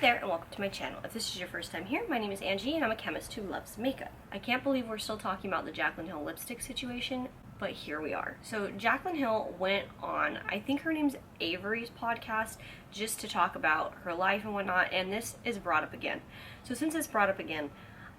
there, and welcome to my channel. If this is your first time here, my name is Angie and I'm a chemist who loves makeup. I can't believe we're still talking about the Jaclyn Hill lipstick situation, but here we are. So Jaclyn Hill went on, I think her name's Avery's podcast, just to talk about her life and whatnot, and this is brought up again. So since it's brought up again,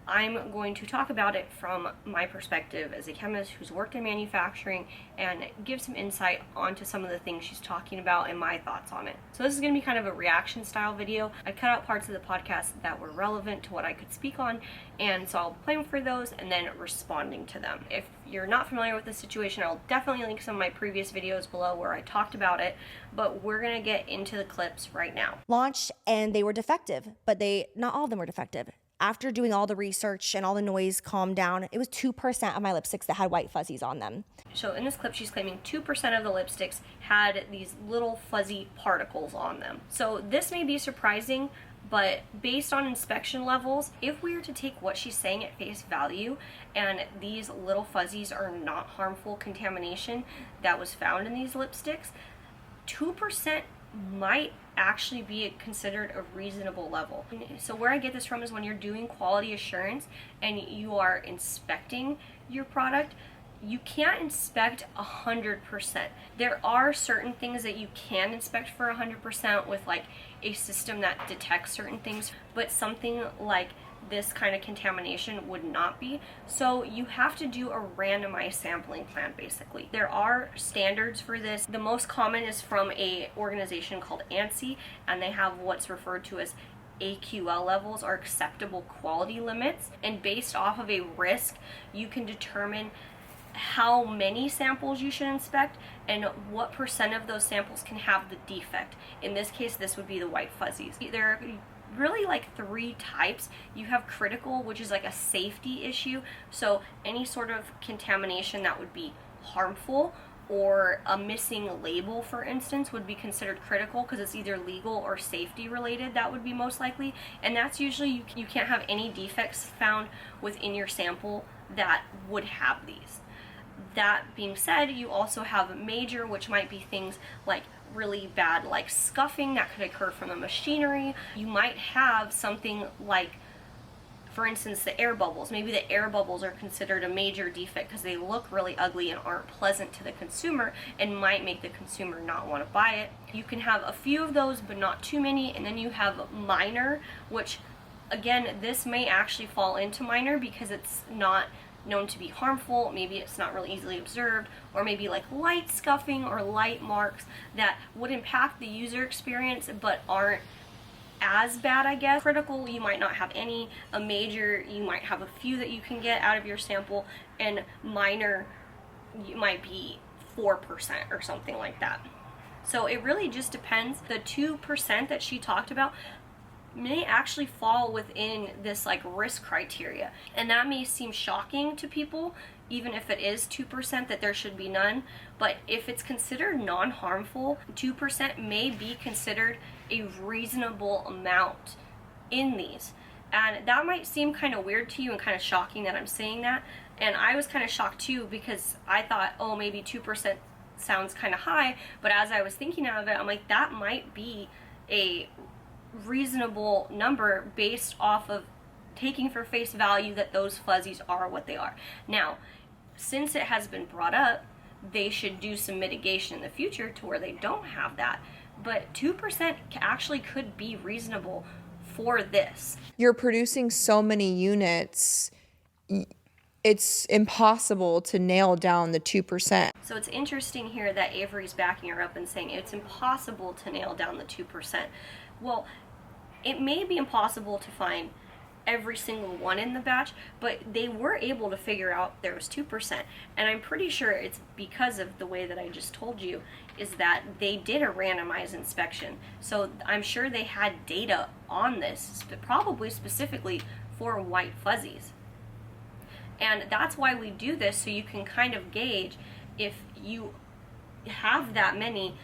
I'm going to talk about it from my perspective as a chemist who's worked in manufacturing and give some insight onto some of the things she's talking about and my thoughts on it. So this is going to be kind of a reaction style video. I cut out parts of the podcast that were relevant to what I could speak on, and so I'll be playing for those and then responding to them. If you're not familiar with this situation, I'll definitely link some of my previous videos below where I talked about it, but we're going to get into the clips right now. Launched and they were defective, but not all of them were defective. After doing all the research and all the noise calmed down, it was 2% of my lipsticks that had white fuzzies on them. So in this clip, she's claiming 2% of the lipsticks had these little fuzzy particles on them. So this may be surprising, but based on inspection levels, if we were to take what she's saying at face value, and these little fuzzies are not harmful contamination that was found in these lipsticks, 2% might actually be considered a reasonable level. So where I get this from is when you're doing quality assurance and you are inspecting your product, you can't inspect 100%. There are certain things that you can inspect for 100% with like a system that detects certain things, but something like this kind of contamination would not be. So you have to do a randomized sampling plan basically. There are standards for this. The most common is from a organization called Angie, and they have what's referred to as AQL levels, or acceptable quality limits, and based off of a risk you can determine how many samples you should inspect and what percent of those samples can have the defect. In this case, this would be the white fuzzies. There are really like 3 types. You have critical, which is like a safety issue, so any sort of contamination that would be harmful, or a missing label for instance would be considered critical because it's either legal or safety related. That would be most likely, and that's usually you can't have any defects found within your sample that would have these. That being said, you also have major, which might be things like really bad like scuffing that could occur from the machinery. You might have something like, for instance, the air bubbles. Maybe the air bubbles are considered a major defect because they look really ugly and aren't pleasant to the consumer and might make the consumer not want to buy it. You can have a few of those but not too many, and then you have minor, which again, this may actually fall into minor because it's not known to be harmful. Maybe it's not really easily observed, or maybe like light scuffing or light marks that would impact the user experience but aren't as bad, I guess. Critical, you might not have any. A major, you might have a few that you can get out of your sample, and minor, you might be 4% or something like that. So it really just depends. The 2% that she talked about may actually fall within this like risk criteria, and that may seem shocking to people, even if it is 2% that there should be none. But if it's considered non-harmful, 2% may be considered a reasonable amount in these. And that might seem kind of weird to you and kind of shocking that I'm saying that, and I was kind of shocked too because I thought, oh, maybe 2% sounds kind of high, but as I was thinking of it, I'm like, that might be a reasonable number based off of taking for face value that those fuzzies are what they are. Now, since it has been brought up, they should do some mitigation in the future to where they don't have that, but 2% actually could be reasonable for this. You're producing so many units, it's impossible to nail down the 2%. So it's interesting here that Avery's backing her up and saying it's impossible to nail down the 2%. Well, it may be impossible to find every single one in the batch, but they were able to figure out there was 2%. And I'm pretty sure it's because of the way that I just told you, is that they did a randomized inspection. So I'm sure they had data on this, probably specifically for white fuzzies. And that's why we do this, so you can kind of gauge if you have that many,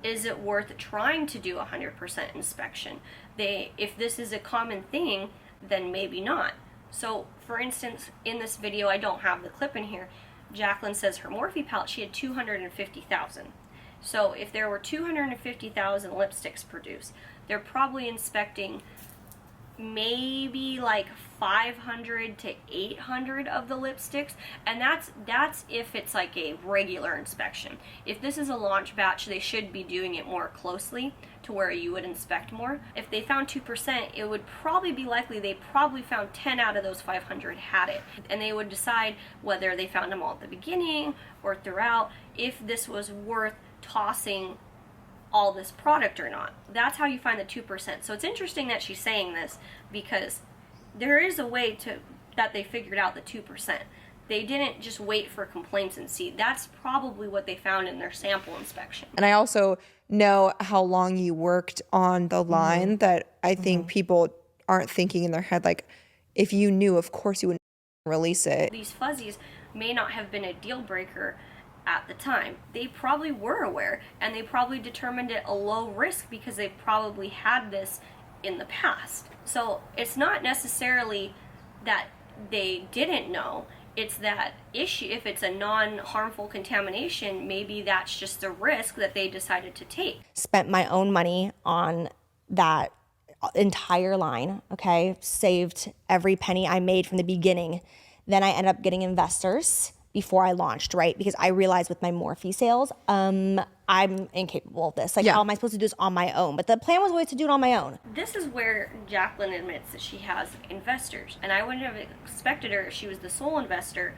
is it worth trying to do 100% inspection? If this is a common thing, then maybe not. So for instance, in this video, I don't have the clip in here, Jaclyn says her Morphe palette, she had 250,000. So if there were 250,000 lipsticks produced, they're probably inspecting maybe like 500 to 800 of the lipsticks, and that's if it's like a regular inspection. If this is a launch batch, they should be doing it more closely to where you would inspect more. If they found 2%, it would probably be likely they probably found 10 out of those 500 had it, and they would decide whether they found them all at the beginning or throughout, if this was worth tossing all this product or not. That's how you find the 2%. So it's interesting that she's saying this, because there is a way that they figured out the 2%. They didn't just wait for complaints and see. That's probably what they found in their sample inspection. And I also know how long you worked on the line, that I think people aren't thinking in their head, like, if you knew, of course you wouldn't release it. These fuzzies may not have been a deal breaker at the time. They probably were aware, and they probably determined it a low risk because they probably had this in the past. So it's not necessarily that they didn't know, it's that issue. If it's a non-harmful contamination, maybe that's just a risk that they decided to take. Spent my own money on that entire line, okay? Saved every penny I made from the beginning. Then I ended up getting investors before I launched, right? Because I realized with my Morphe sales, I'm incapable of this. Like, how am I supposed to do this on my own? But the plan was always to do it on my own. This is where Jaclyn admits that she has investors. And I wouldn't have expected her, if she was the sole investor,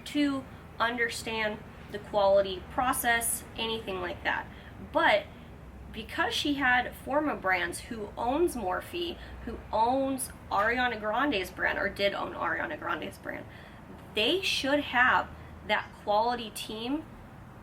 to understand the quality process, anything like that. But because she had Forma Brands, who owns Morphe, who owns Ariana Grande's brand, or did own Ariana Grande's brand, they should have that quality team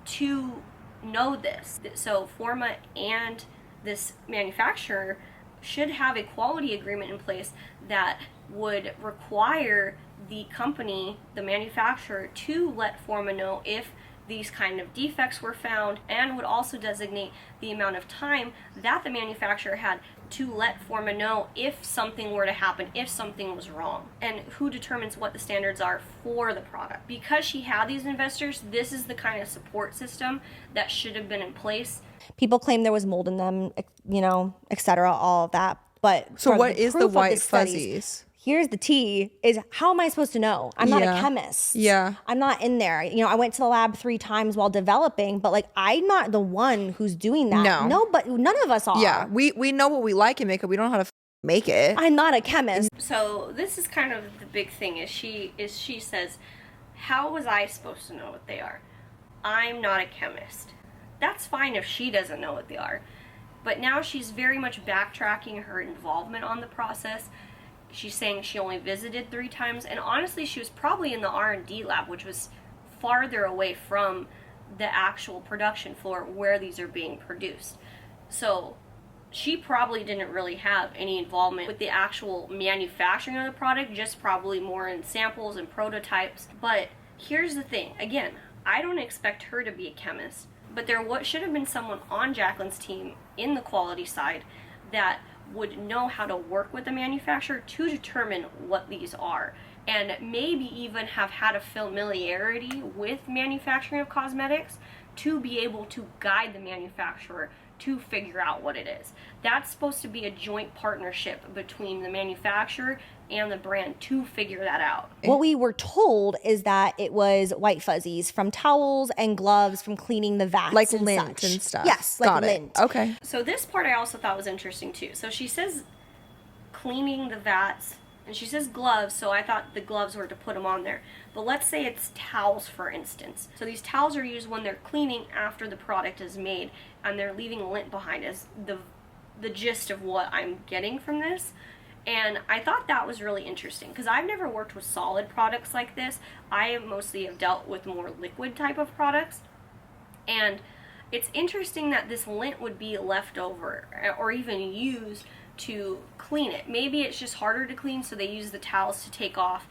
to know this. So Forma and this manufacturer should have a quality agreement in place that would require the company, the manufacturer, to let Forma know if these kind of defects were found, and would also designate the amount of time that the manufacturer had to let Forma know if something were to happen, if something was wrong, and who determines what the standards are for the product. Because she had these investors, this is the kind of support system that should have been in place. People claim there was mold in them, you know, etc., all of that. But so what is the white fuzzies? Here's the tea, is how am I supposed to know? I'm not a chemist. Yeah. I'm not in there. You know, I went to the lab 3 times while developing, but like, I'm not the one who's doing that. No, but none of us are. Yeah, we know what we like in makeup. We don't know how to make it. I'm not a chemist. So this is kind of the big thing, is she says, how was I supposed to know what they are? I'm not a chemist. That's fine if she doesn't know what they are. But now she's very much backtracking her involvement on the process. She's saying she only visited 3 times, and honestly, she was probably in the R&D lab, which was farther away from the actual production floor where these are being produced. So she probably didn't really have any involvement with the actual manufacturing of the product, just probably more in samples and prototypes. But here's the thing, again, I don't expect her to be a chemist, but there should have been someone on Jaclyn's team in the quality side that would know how to work with the manufacturer to determine what these are, and maybe even have had a familiarity with manufacturing of cosmetics to be able to guide the manufacturer to figure out what it is. That's supposed to be a joint partnership between the manufacturer and the brand to figure that out. What we were told is that it was white fuzzies from towels and gloves from cleaning the vats, like and lint such. and stuff. Yes, like Got lint. It. Okay. So this part I also thought was interesting too. So she says cleaning the vats, and she says gloves, so I thought the gloves were to put them on there. But let's say it's towels, for instance. So these towels are used when they're cleaning after the product is made, and they're leaving lint behind, is the gist of what I'm getting from this. And I thought that was really interesting, because I've never worked with solid products like this. I mostly have dealt with more liquid type of products. And it's interesting that this lint would be left over or even used to clean it. Maybe it's just harder to clean, so they use the towels to take off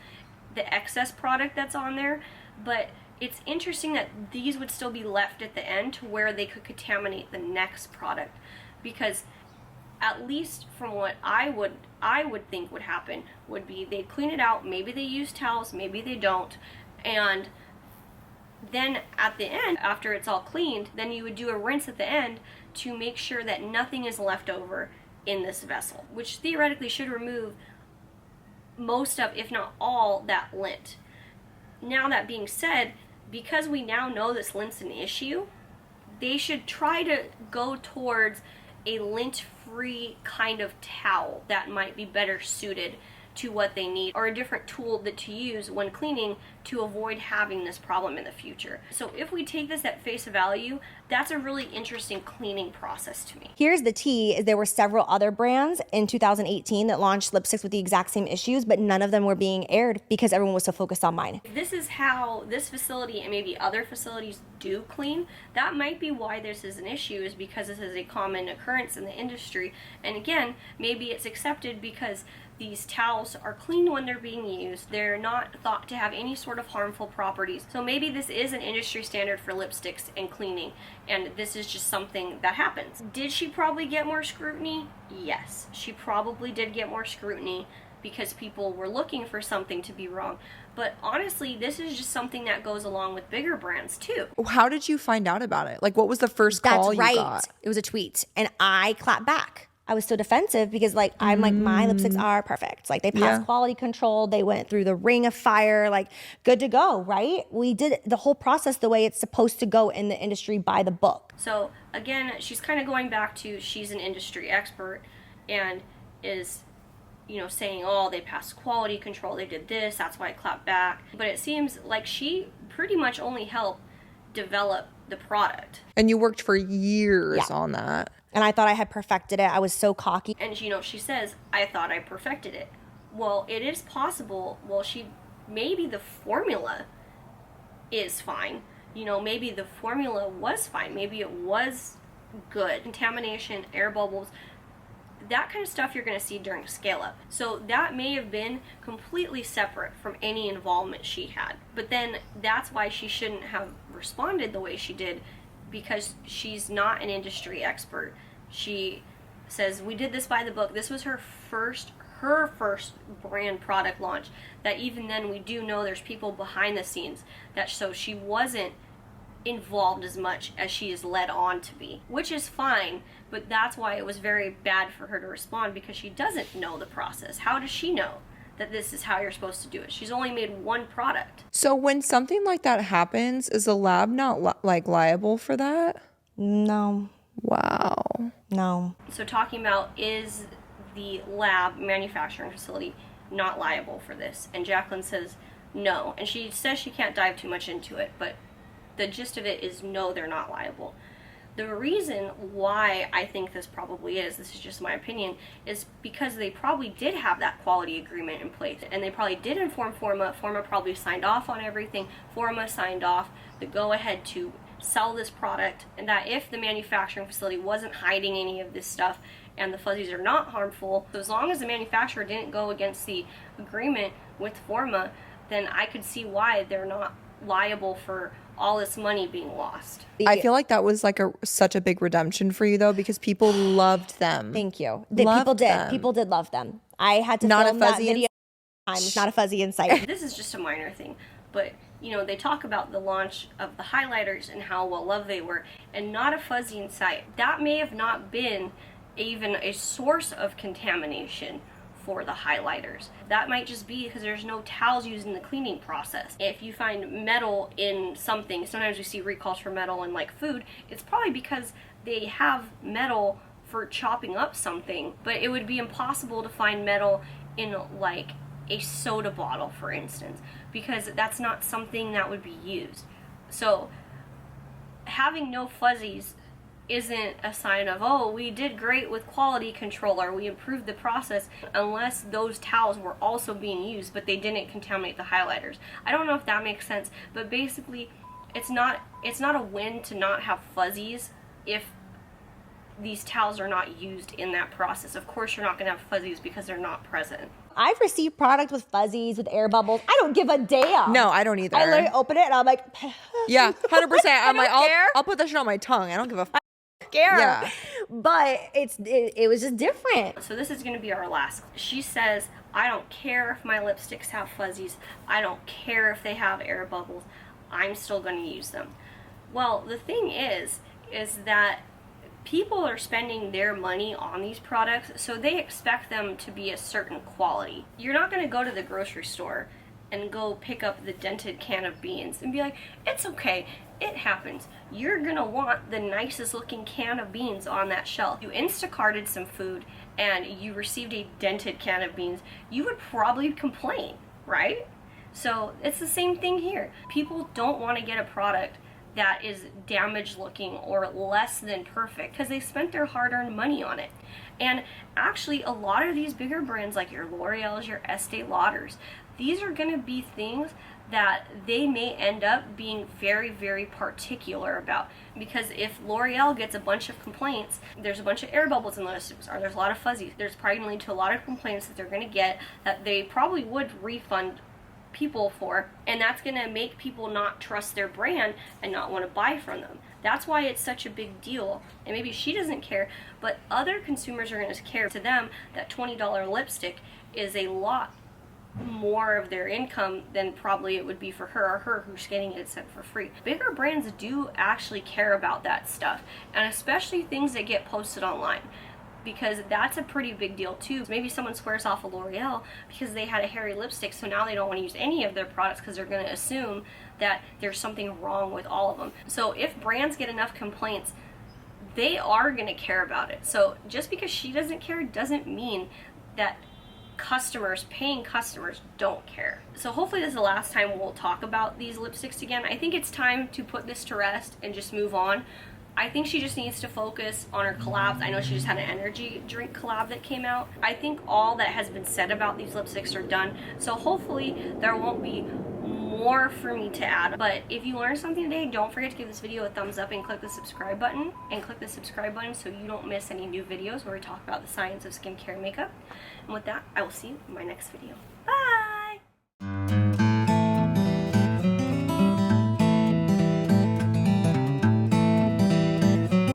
the excess product that's on there. But it's interesting that these would still be left at the end to where they could contaminate the next product, because at least from what I would think would happen would be they clean it out, maybe they use towels, maybe they don't, and then at the end, after it's all cleaned, then you would do a rinse at the end to make sure that nothing is left over in this vessel, which theoretically should remove most of, if not all, that lint. Now, that being said, because we now know this lint's an issue, they should try to go towards a lint-free kind of towel that might be better suited to what they need, or a different tool to use when cleaning to avoid having this problem in the future. So if we take this at face value, that's a really interesting cleaning process to me. Here's the tea, is there were several other brands in 2018 that launched lipsticks with the exact same issues, but none of them were being aired because everyone was so focused on mine. If this is how this facility and maybe other facilities do clean, that might be why this is an issue, is because this is a common occurrence in the industry. And again, maybe it's accepted because these towels are clean when they're being used. They're not thought to have any sort of harmful properties. So maybe this is an industry standard for lipsticks and cleaning, and this is just something that happens. Did she probably get more scrutiny? Yes, she probably did get more scrutiny because people were looking for something to be wrong. But honestly, this is just something that goes along with bigger brands too. How did you find out about it? Like, what was the first call you got? It was a tweet, and I clapped back. I was so defensive because I'm like, my lipsticks are perfect. Like, they passed quality control. They went through the ring of fire, like, good to go, right? We did the whole process the way it's supposed to go in the industry by the book. So again, she's kind of going back to, she's an industry expert and is, saying, oh, they passed quality control. They did this. That's why I clapped back. But it seems like she pretty much only helped develop the product. And you worked for years on that. And I thought I had perfected it. I was so cocky. And, she says, I thought I perfected it. Well, it is possible. Well, maybe the formula is fine. Maybe the formula was fine. Maybe it was good. Contamination, air bubbles, that kind of stuff you're going to see during scale-up. So that may have been completely separate from any involvement she had. But then that's why she shouldn't have responded the way she did, because she's not an industry expert. She says, we did this by the book. This was her first brand product launch, that even then we do know there's people behind the scenes, so she wasn't involved as much as she is led on to be, which is fine, but that's why it was very bad for her to respond, because she doesn't know the process. How does she know that this is how you're supposed to do it? She's only made one product. So when something like that happens, is the lab not liable for that? No. Wow. No. So talking about, is the lab manufacturing facility not liable for this? And Jaclyn says no, and she says she can't dive too much into it, but the gist of it is no, they're not liable. The reason why I think this probably is, this is just my opinion, is because they probably did have that quality agreement in place, and they probably did inform Forma. Forma probably signed off on everything. Forma signed off the go-ahead to sell this product, and that if the manufacturing facility wasn't hiding any of this stuff and the fuzzies are not harmful, so as long as the manufacturer didn't go against the agreement with Forma, then I could see why they're not liable for all this money being lost. I feel like that was like such a big redemption for you, though, because people loved them. Thank you. People did love them. I had to film that video times, not a fuzzy in sight. This is just a minor thing, but they talk about the launch of the highlighters and how well loved they were, and not a fuzzy in sight. That may have not been even a source of contamination for the highlighters. That might just be because there's no towels used in the cleaning process. If you find metal in something, sometimes we see recalls for metal in like food, it's probably because they have metal for chopping up something, but it would be impossible to find metal in like a soda bottle, for instance, because that's not something that would be used. So having no fuzzies isn't a sign of, oh, we did great with quality control or we improved the process, unless those towels were also being used but they didn't contaminate the highlighters. I don't know if that makes sense, but basically it's not a win to not have fuzzies if these towels are not used in that process. Of course you're not going to have fuzzies because they're not present. I've received product with fuzzies, with air bubbles. I don't give a damn. No, I don't either. I literally open it and I'm like, yeah, 100%. I'm like, I'll put that shit on my tongue. I don't give a care. Yeah. But it was just different. So this is going to be our last. She says, I don't care if my lipsticks have fuzzies. I don't care if they have air bubbles. I'm still going to use them. Well, the thing is that people are spending their money on these products, so they expect them to be a certain quality. You're not going to go to the grocery store and go pick up the dented can of beans and be like, it's okay, it happens. You're going to want the nicest looking can of beans on that shelf. You Instacarted some food and you received a dented can of beans, you would probably complain, right? So it's the same thing here. People don't want to get a product that is damaged looking or less than perfect because they spent their hard-earned money on it. And actually, a lot of these bigger brands like your L'Oreal's, your Estee Lauders, these are going to be things that they may end up being very, very particular about. Because if L'Oreal gets a bunch of complaints, there's a bunch of air bubbles in the lipsticks, or there's a lot of fuzzy, there's probably going to lead to a lot of complaints that they're going to get that they probably would refund people for, and that's going to make people not trust their brand and not want to buy from them. That's why it's such a big deal. And maybe she doesn't care, but other consumers are going to care. To them, that $20 lipstick is a lot more of their income than probably it would be for her, or her who's getting it sent for free. Bigger brands do actually care about that stuff, and especially things that get posted online, because that's a pretty big deal too. Maybe someone swears off a L'Oreal because they had a hairy lipstick, so now they don't want to use any of their products because they're going to assume that there's something wrong with all of them. So if brands get enough complaints, they are going to care about it. So just because she doesn't care doesn't mean that customers, paying customers, don't care. So hopefully this is the last time we'll talk about these lipsticks again. I think it's time to put this to rest and just move on. I think she just needs to focus on her collabs. I know she just had an energy drink collab that came out. I think all that has been said about these lipsticks are done. So hopefully there won't be more for me to add. But if you learned something today, don't forget to give this video a thumbs up and click the subscribe button. And click the subscribe button so you don't miss any new videos where we talk about the science of skincare and makeup. And with that, I will see you in my next video. Bye!